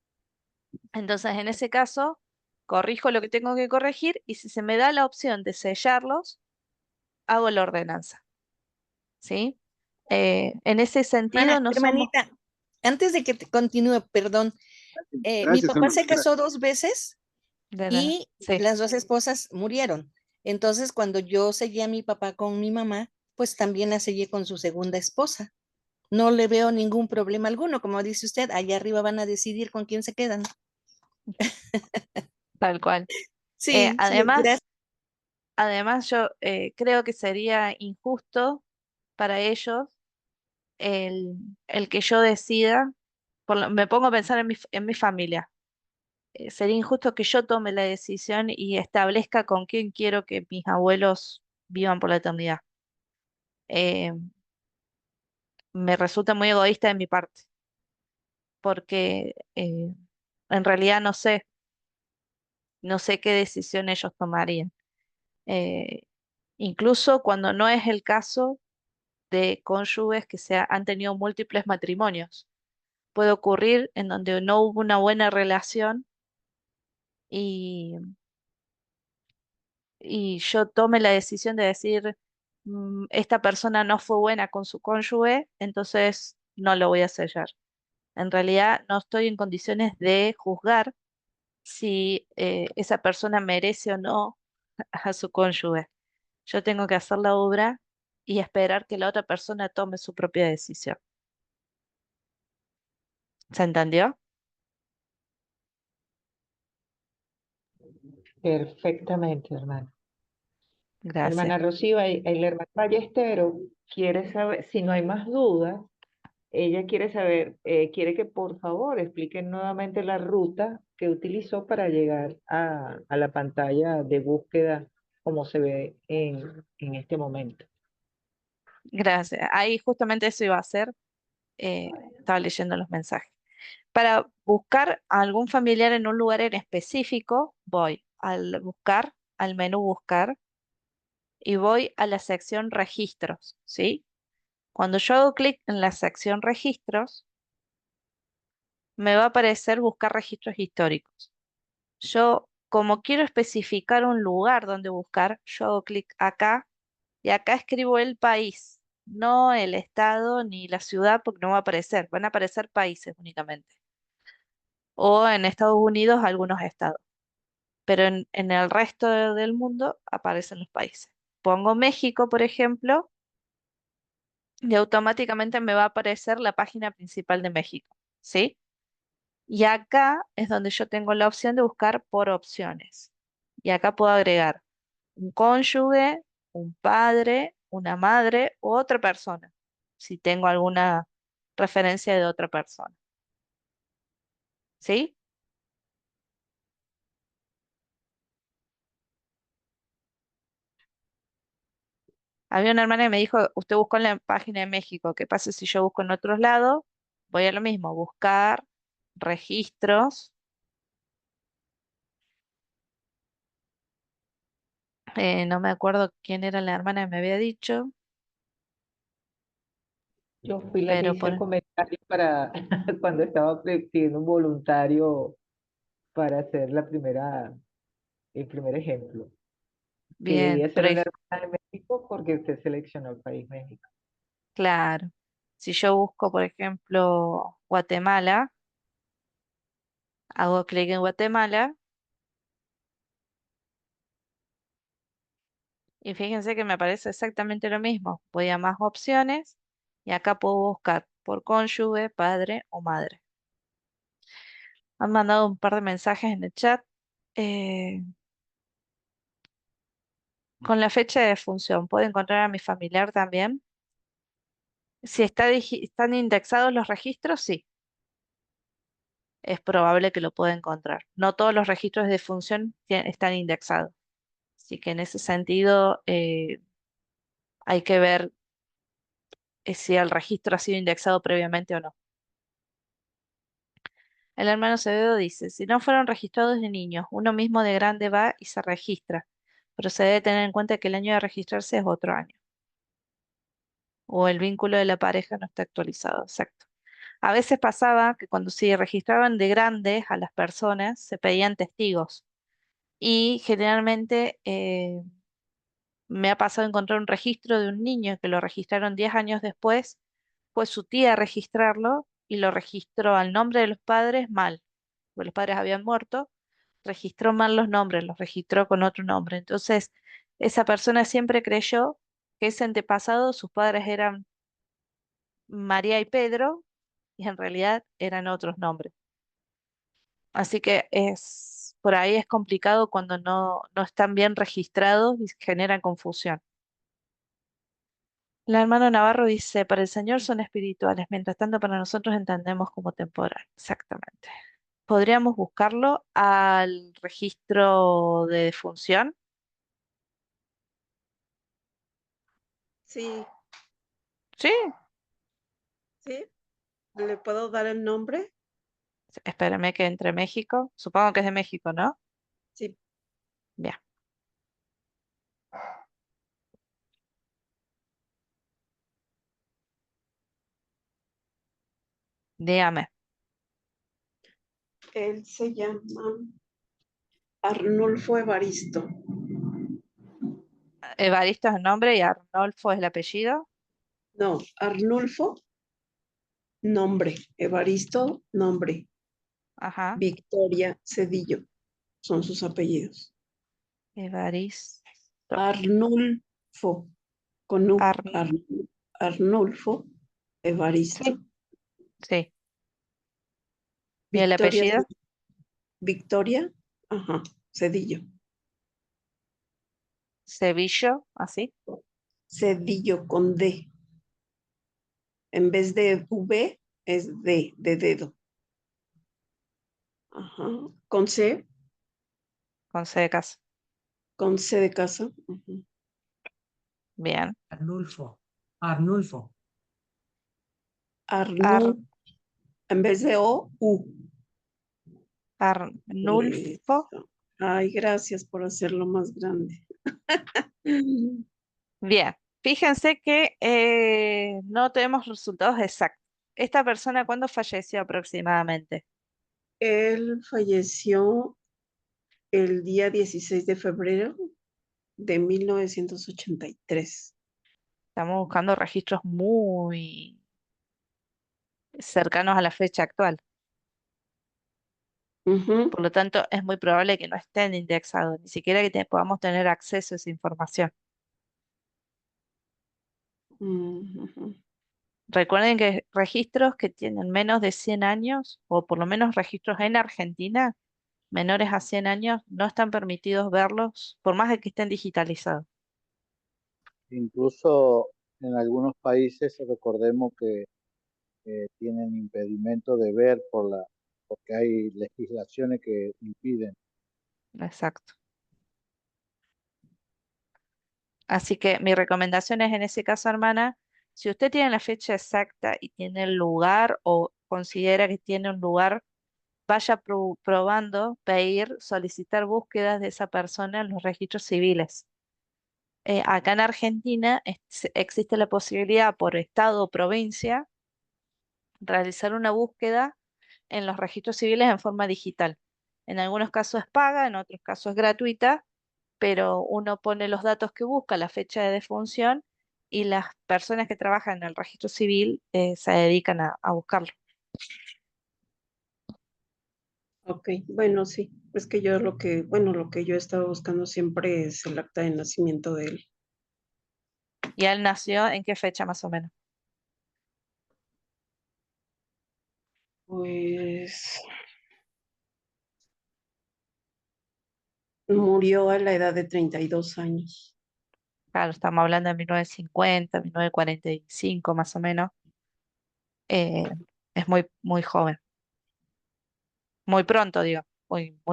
Entonces en ese caso corrijo lo que tengo que corregir y si se me da la opción de sellarlos, hago la ordenanza. ¿Sí? En ese sentido Hermana, no somos hermanita, antes de que te continúe, perdón, mi Gracias, papá hermano. se casó 2 veces de nada. y Sí, las 2 esposas murieron. Entonces, cuando yo seguí a mi papá con mi mamá, pues también la seguí con su segunda esposa. No le veo ningún problema alguno. Como dice usted, allá arriba van a decidir con quién se quedan. tal cual. Sí, sí, Además, gracias. además yo creo que sería injusto para ellos el, el que yo decida, me pongo a pensar en mi familia. Sería injusto que yo tome la decisión y establezca con quién quiero que mis abuelos vivan por la eternidad. Eh, Me resulta muy egoísta de mi parte. porque en realidad no sé qué decisión ellos tomarían. Eh, Incluso cuando no es el caso de cónyuges que han tenido múltiples matrimonios. Puede ocurrir en donde no hubo una buena relación y, y yo tome la decisión de decir, esta persona no fue buena con su cónyuge, entonces no lo voy a sellar. En realidad no estoy en condiciones de juzgar si esa persona merece o no a su cónyuge. Yo tengo que hacer la obra y esperar que la otra persona tome su propia decisión. ¿Se entendió? Perfectamente, hermana. Gracias. Hermana Rocío, el hermano Ballestero quiere saber, si no hay más dudas, ella quiere saber, quiere que por favor expliquen nuevamente la ruta que utilizó para llegar a la pantalla de búsqueda como se ve en este momento. Gracias. Ahí justamente eso iba a hacer. Estaba leyendo los mensajes. Para buscar a algún familiar en un lugar en específico, voy al buscar, al menú buscar, y voy a la sección registros, ¿sí? Cuando yo hago clic en la sección registros, me va a aparecer buscar registros históricos. Yo, como quiero especificar un lugar donde buscar, yo hago clic acá y acá escribo el país, no el estado ni la ciudad porque no va a aparecer, van a aparecer países únicamente. O en Estados Unidos algunos estados, pero en el resto del mundo aparecen los países. Pongo México, por ejemplo, y automáticamente me va a aparecer la página principal de México, ¿sí? Y acá es donde yo tengo la opción de buscar por opciones. Y acá puedo agregar un cónyuge, un padre, una madre u otra persona, si tengo alguna referencia de otra persona. ¿Sí? Había una hermana que me dijo, usted buscó en la página de México, ¿qué pasa si yo busco en otros lados? Voy a lo mismo, buscar registros. No me acuerdo quién era la hermana que me había dicho, Yo fui la que pero hice el por comentario para cuando estaba pidiendo un voluntario para hacer el primer ejemplo, que bien, debía ser pero una hermana de México porque usted seleccionó el país México. claro, si yo busco, por ejemplo, Guatemala, hago clic en Guatemala y fíjense que me aparece exactamente lo mismo. Voy a más opciones y acá puedo buscar por cónyuge, padre o madre. Han mandado un par de mensajes en el chat. eh, con la fecha de defunción, ¿puedo encontrar a mi familiar también? Si están indexados los registros, sí, es probable que lo pueda encontrar. No todos los registros de defunción están indexados. Así que en ese sentido hay que ver si el registro ha sido indexado previamente o no. El hermano Acevedo dice, si no fueron registrados de niños, uno mismo de grande va y se registra, pero se debe tener en cuenta que el año de registrarse es otro año, o el vínculo de la pareja no está actualizado, exacto. A veces pasaba que cuando se registraban de grandes a las personas, se pedían testigos y generalmente me ha pasado encontrar un registro de un niño que lo registraron 10 años después, fue su tía a registrarlo y lo registró al nombre de los padres mal, porque los padres habían muerto, registró mal los nombres, los registró con otro nombre. Entonces, esa persona siempre creyó que ese antepasado, sus padres eran María y Pedro, y en realidad eran otros nombres. Así que por ahí es complicado cuando no están bien registrados y generan confusión. La hermana Navarro dice, para el Señor son espirituales, mientras tanto para nosotros entendemos como temporal. Exactamente. ¿Podríamos buscarlo al registro de defunción? Sí, Sí, sí. ¿Le puedo dar el nombre? Espérame que entre México. Supongo que es de México, ¿no? Sí. Bien. Dígame. Él se llama Arnulfo Evaristo. Evaristo es el nombre y Arnolfo es el apellido. No, Arnulfo, nombre. Evaristo, nombre. Ajá. Victoria Cedillo son sus apellidos. Evaristo. Arnulfo, con U. Arnulfo Evaristo. Sí. Sí. ¿Y el Victoria, apellido? Victoria, ajá, Cedillo. Sevillo, así. Cedillo con D. En vez de V, es D, de dedo. Ajá. Con C, Con C de casa. con C de casa. Ujú. Bien. Arnulfo. Arnulfo. Arnul, en vez de O, U. Arnulfo. Ay, gracias por hacerlo más grande. Bien. Fíjense que no tenemos resultados exactos. ¿Esta persona cuándo falleció aproximadamente? Él falleció el día 16 de febrero de 1983. Estamos buscando registros muy cercanos a la fecha actual. Ujú, Por lo tanto, es muy probable que no estén indexados, ni siquiera que podamos tener acceso a esa información. ujú. Recuerden que registros que tienen menos de 100 años, o por lo menos registros en Argentina, menores a 100 años, no están permitidos verlos, por más de que estén digitalizados. Incluso en algunos países, recordemos que tienen impedimento de ver porque hay legislaciones que impiden. Exacto. Así que mi recomendación es en ese caso, hermana, si usted tiene la fecha exacta y tiene el lugar o considera que tiene un lugar, vaya probando, pedir, solicitar búsquedas de esa persona en los registros civiles. Acá en Argentina existe la posibilidad por estado o provincia realizar una búsqueda en los registros civiles en forma digital. En algunos casos es paga, en otros casos es gratuita, pero uno pone los datos que busca, la fecha de defunción y las personas que trabajan en el registro civil se dedican a buscarlo. Ok, bueno, sí. Es que yo lo que yo he estado buscando siempre es el acta de nacimiento de él. ¿Y él nació en qué fecha más o menos? Pues murió a la edad de 32 años. Claro, estamos hablando de 1950, 1945 más o menos. Eh, es muy, muy joven. Muy pronto, digo. Un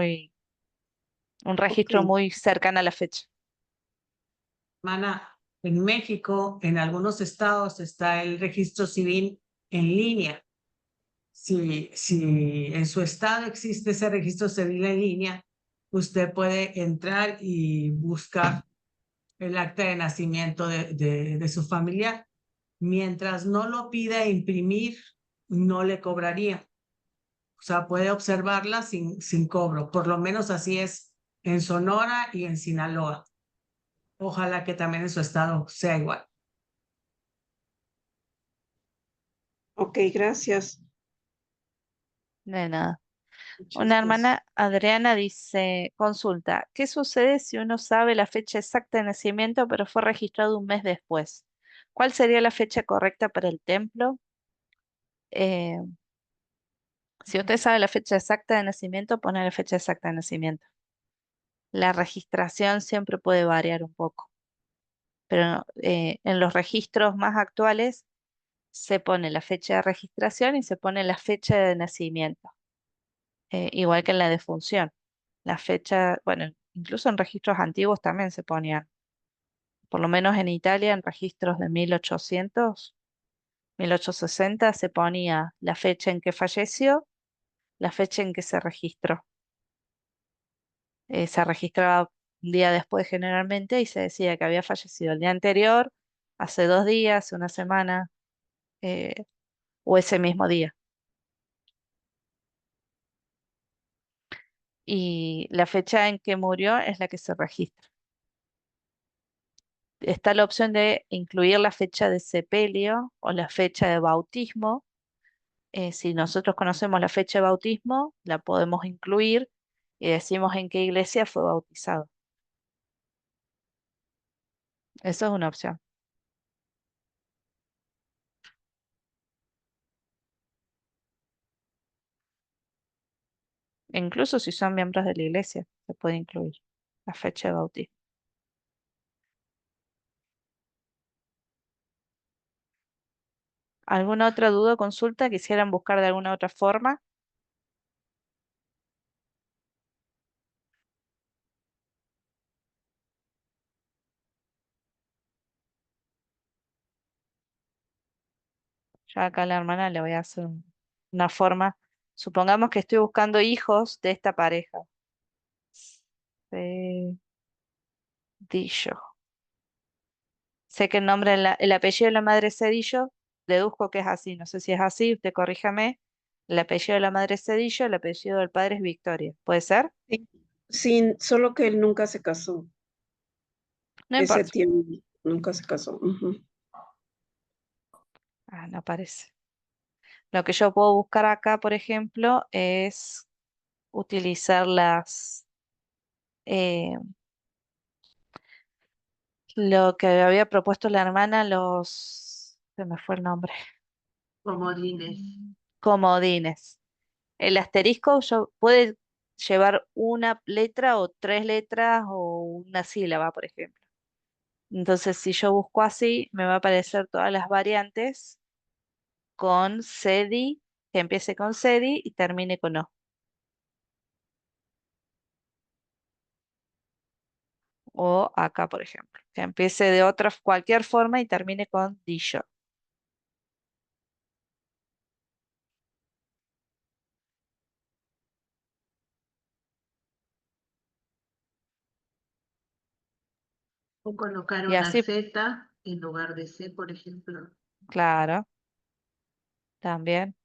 Ok, registro muy cercano a la fecha. Hermana, en México, en algunos estados está el registro civil en línea. Si en su estado existe ese registro civil en línea, usted puede entrar y buscar el acta de nacimiento de su familiar. Mientras no lo pida imprimir, no le cobraría. O sea, puede observarla sin cobro. Por lo menos así es en Sonora y en Sinaloa. Ojalá que también en su estado sea igual. ok, gracias. De nada. Muchas Una gracias. hermana, Adriana, dice, consulta, ¿qué sucede si uno sabe la fecha exacta de nacimiento pero fue registrado un mes después? ¿Cuál sería la fecha correcta para el templo? Eh, si usted sabe la fecha exacta de nacimiento, pone la fecha exacta de nacimiento. La registración siempre puede variar un poco, pero en los registros más actuales se pone la fecha de registración y se pone la fecha de nacimiento, igual que en la defunción. La fecha, bueno, incluso en registros antiguos también se ponían, por lo menos en Italia, en registros de 1800, 1860, se ponía la fecha en que falleció la fecha en que se registró. Se registraba un día después generalmente y se decía que había fallecido el día anterior, hace 2 días, una semana, eh, o ese mismo día. Y la fecha en que murió es la que se registra. Está la opción de incluir la fecha de sepelio o la fecha de bautismo. Si nosotros conocemos la fecha de bautismo, la podemos incluir y decimos en qué iglesia fue bautizado. Eso es una opción. E incluso si son miembros de la iglesia, se puede incluir la fecha de bautismo. ¿Alguna otra duda o consulta? ¿Quisieran buscar de alguna otra forma? Ya acá a la hermana le voy a hacer una forma. Supongamos que estoy buscando hijos de esta pareja. Cedillo. Sé que el apellido de la madre es Cedillo, deduzco que es así. No sé si es así, usted corríjame. El apellido de la madre es Cedillo, el apellido del padre es Victoria. ¿Puede ser? Sí, sí, solo que él nunca se casó. No Ese importa. tiempo nunca se casó. Ujú. Ah, no aparece. Lo que yo puedo buscar acá, por ejemplo, es utilizar eh, lo que había propuesto la hermana, se me fue el nombre, Comodines. comodines. El asterisco puede llevar una letra o 3 letras o una sílaba, por ejemplo. Entonces, si yo busco así, me va a aparecer todas las variantes con CEDI, que empiece con CEDI y termine con O. O acá, por ejemplo, que empiece de otra, cualquier forma y termine con Dillo. O colocar Y una así, Z en lugar de C, por ejemplo. claro, también.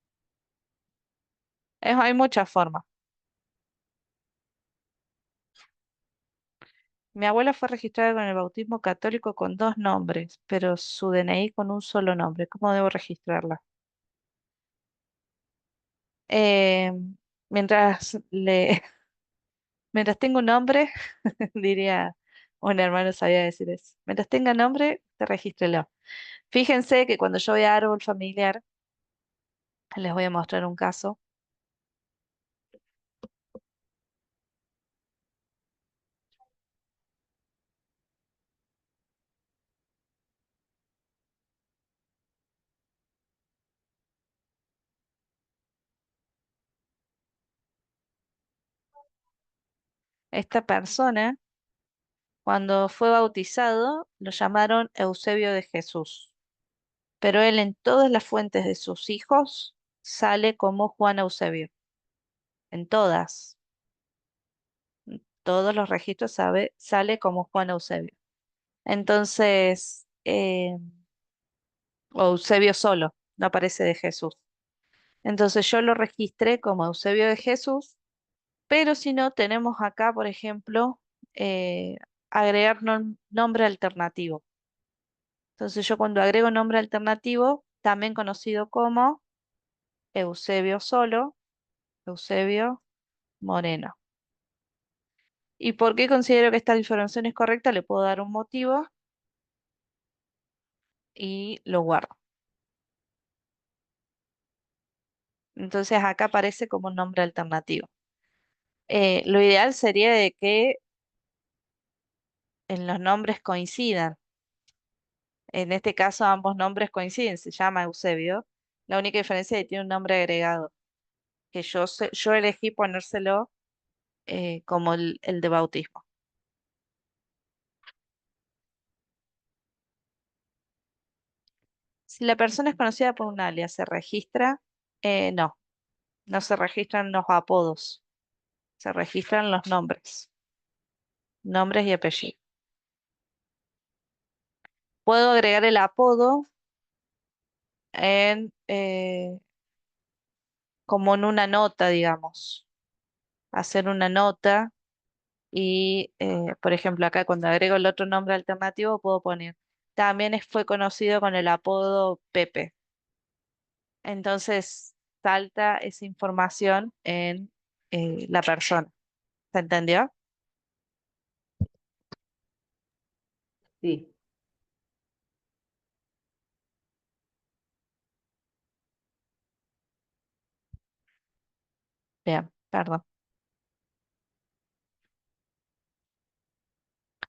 Hay muchas formas. Mi abuela fue registrada con el bautismo católico con 2 nombres, pero su DNI con un solo nombre. ¿Cómo debo registrarla? Eh, mientras le, mientras tenga un nombre, diría un hermano sabía decir eso. Mientras tenga nombre, te regístrelo. Fíjense que cuando yo voy a árbol familiar, les voy a mostrar un caso. Esta persona, cuando fue bautizado, lo llamaron Eusebio de Jesús, pero él en todas las fuentes de sus hijos sale como Juan Eusebio, en todas, todos los registros sale como Juan Eusebio. Entonces, o Eusebio solo, no aparece de Jesús. Entonces yo lo registré como Eusebio de Jesús, pero si no, tenemos acá, por ejemplo, eh, agregar nombre alternativo. Entonces yo cuando agrego nombre alternativo, también conocido como Eusebio solo, Eusebio Moreno. ¿Y por qué considero que esta información es correcta? Le puedo dar un motivo y lo guardo. Entonces acá aparece como un nombre alternativo. Lo ideal sería de que en los nombres coincidan. En este caso ambos nombres coinciden, se llama Eusebio. La única diferencia es que tiene un nombre agregado, que yo elegí ponérselo como el de bautismo. Si la persona es conocida por un alias, ¿se registra? No. No se registran los apodos, se registran los nombres, nombres y apellidos. Puedo agregar el apodo en, como en una nota, digamos. Hacer una nota y, por ejemplo, acá cuando agrego el otro nombre alternativo puedo poner, también fue conocido con el apodo Pepe. Entonces salta esa información en la persona. ¿Se entendió? Sí. Bien, perdón.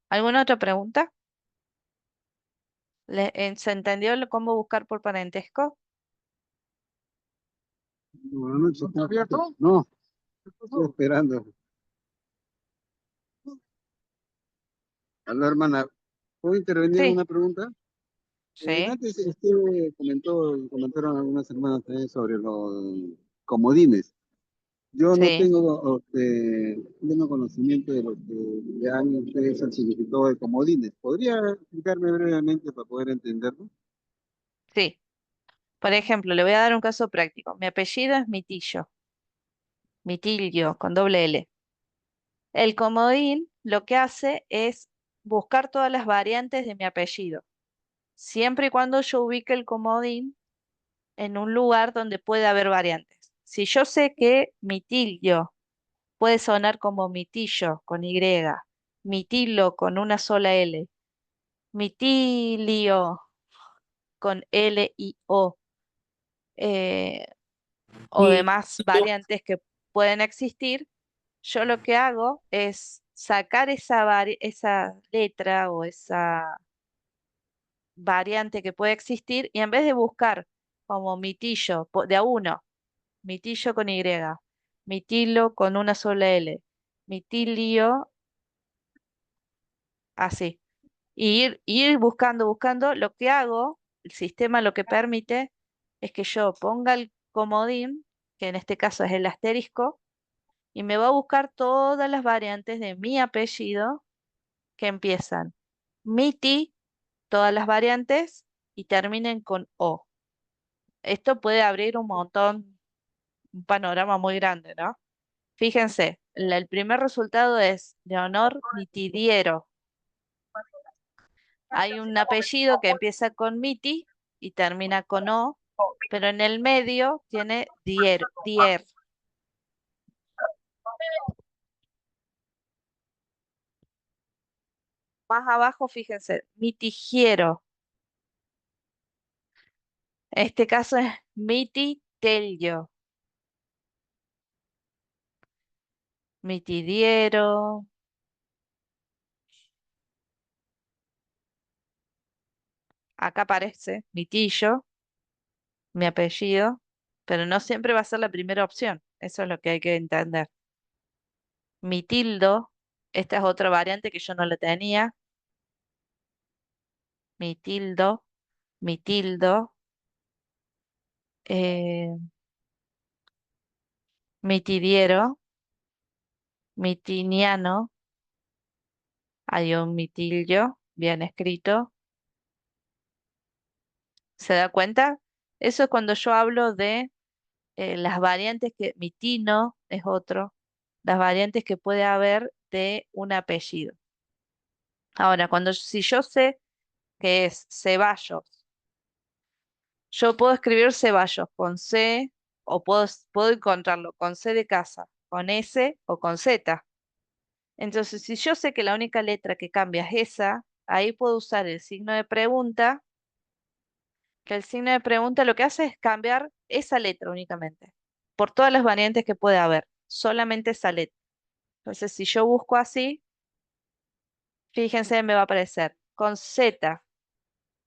¿Alguna otra pregunta? ¿Se entendió cómo buscar por parentesco? Buenas noches. ¿Está abierto? No, estoy esperando. Hola, hermana. ¿Puedo intervenir en Sí, una pregunta? sí, Antes usted comentaron algunas hermanas también sobre los comodines. Yo no sí, tengo pleno conocimiento de lo que le han ustedes el significado de comodines. ¿Podría explicarme brevemente para poder entenderlo? sí. Por ejemplo, le voy a dar un caso práctico. Mi apellido es Mitillo, Mitilio, con doble L. El comodín lo que hace es buscar todas las variantes de mi apellido, siempre y cuando yo ubique el comodín en un lugar donde pueda haber variantes. Si yo sé que Mitilio puede sonar como Mitillo con Y, Mitilo con una sola L, Mitilio con L y O, eh, o Y demás variantes que pueden existir, yo lo que hago es sacar esa letra o esa variante que puede existir y en vez de buscar como mitillo, de a uno, mitillo con Y, mitilo con una sola L, mitilio, así. Y ir buscando, buscando, lo que hago, el sistema lo que permite es que yo ponga el comodín, que en este caso es el asterisco, y me va a buscar todas las variantes de mi apellido que empiezan miti, todas las variantes, y terminen con O. Esto puede abrir un montón, un panorama muy grande, ¿no? Fíjense, el primer resultado es Leonor Mitidiero. Hay un apellido que empieza con Miti y termina con O, pero en el medio tiene Dier. Más abajo, fíjense, Mitigiero. En este caso es Mititelio, Mitidiero. Acá aparece Mitillo, mi apellido, pero no siempre va a ser la primera opción. Eso es lo que hay que entender. Mitildo, esta es otra variante que yo no la tenía. Mitildo, Mitildo, eh, Mitidiero, Mitiniano, hay un Mitillo, bien escrito. ¿Se da cuenta? Eso es cuando yo hablo de las variantes que, Mitino es otro, las variantes que puede haber de un apellido. Ahora, si yo sé que es Ceballos, yo puedo escribir Ceballos con C o puedo encontrarlo con C de casa, con S o con Z. Entonces, si yo sé que la única letra que cambia es esa, ahí puedo usar el signo de pregunta, que el signo de pregunta lo que hace es cambiar esa letra únicamente, por todas las variantes que puede haber, solamente esa letra. Entonces, si yo busco así, fíjense, me va a aparecer con Z,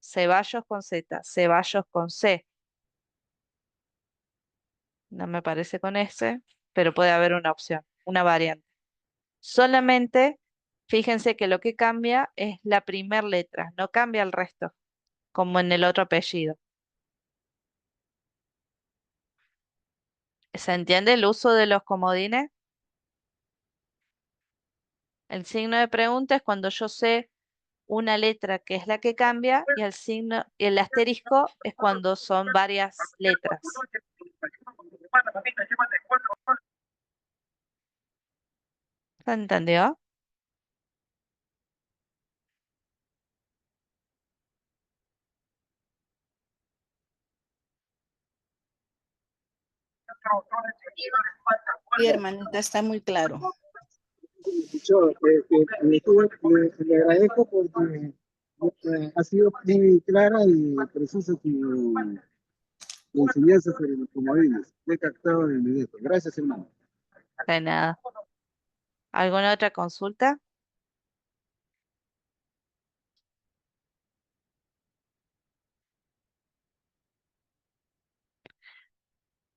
Ceballos con Z, Ceballos con C. No me parece con S, pero puede haber una opción, una variante. Solamente fíjense que lo que cambia es la primer letra, no cambia el resto, como en el otro apellido. ¿Se entiende el uso de los comodines? El signo de pregunta es cuando yo sé una letra que es la que cambia y el asterisco es cuando son varias letras. ¿Se entendió? Sí, hermanita, está muy claro. Yo le agradezco porque ha sido muy clara y precisa tu enseñanza sobre los comodines. He captado en el video. Gracias, hermano. De nada. ¿Alguna otra consulta?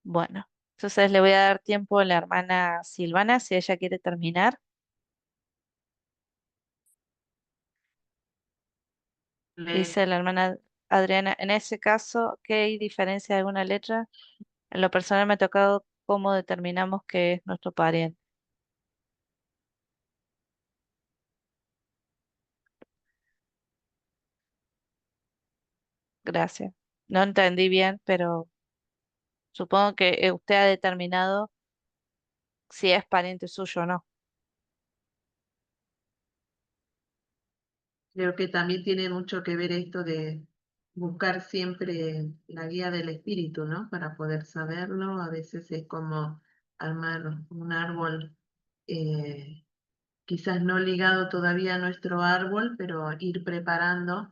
Bueno, entonces le voy a dar tiempo a la hermana Silvana si ella quiere terminar. Dice la hermana Adriana, en ese caso, ¿qué hay diferencia de alguna letra? En lo personal me ha tocado cómo determinamos que es nuestro pariente. Gracias. No entendí bien, pero supongo que usted ha determinado si es pariente suyo o no. Creo que también tiene mucho que ver esto de buscar siempre la guía del espíritu, ¿no? Para poder saberlo. A veces es como armar un árbol, quizás no ligado todavía a nuestro árbol, pero ir preparando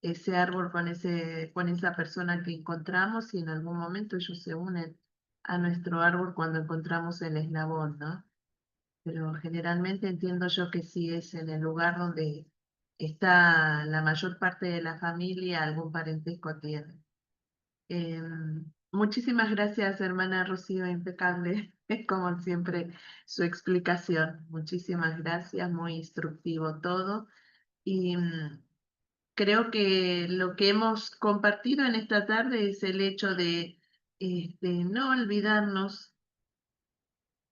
ese árbol con esa persona que encontramos y en algún momento ellos se unen a nuestro árbol cuando encontramos el eslabón, ¿no? Pero generalmente entiendo yo que sí es en el lugar donde está la mayor parte de la familia, algún parentesco tiene. Muchísimas gracias, hermana Rocío, impecable, como siempre, su explicación. Muchísimas gracias, muy instructivo todo. Y creo que lo que hemos compartido en esta tarde es el hecho de no olvidarnos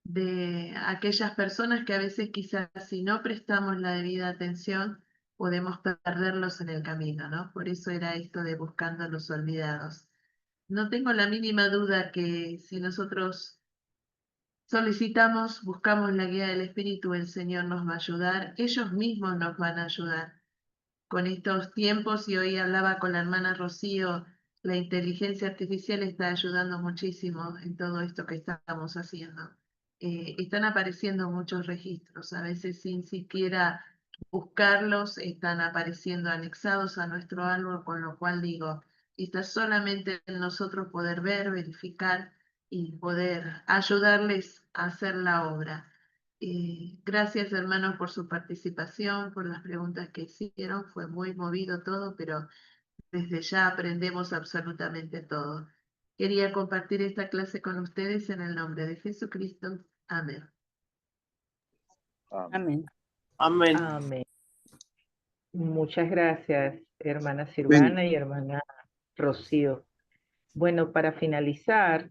de aquellas personas que a veces quizás si no prestamos la debida atención podemos perderlos en el camino, ¿no? Por eso era esto de buscando a los olvidados. No tengo la mínima duda que si nosotros solicitamos, buscamos la guía del Espíritu, el Señor nos va a ayudar, ellos mismos nos van a ayudar con estos tiempos, y hoy hablaba con la hermana Rocío, la inteligencia artificial está ayudando muchísimo en todo esto que estamos haciendo. Están apareciendo muchos registros, a veces sin siquiera buscarlos, están apareciendo anexados a nuestro árbol, con lo cual digo, está solamente en nosotros poder ver, verificar y poder ayudarles a hacer la obra. Gracias, hermanos, por su participación, por las preguntas que hicieron. Fue muy movido todo, pero desde ya aprendemos absolutamente todo. Quería compartir esta clase con ustedes en el nombre de Jesucristo. Amén. Amén. Amén. Amén. Muchas gracias, hermana Amén. Silvana y hermana Rocío. Bueno, para finalizar,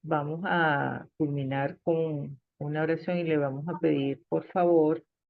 vamos a culminar con una oración y le vamos a pedir, por favor,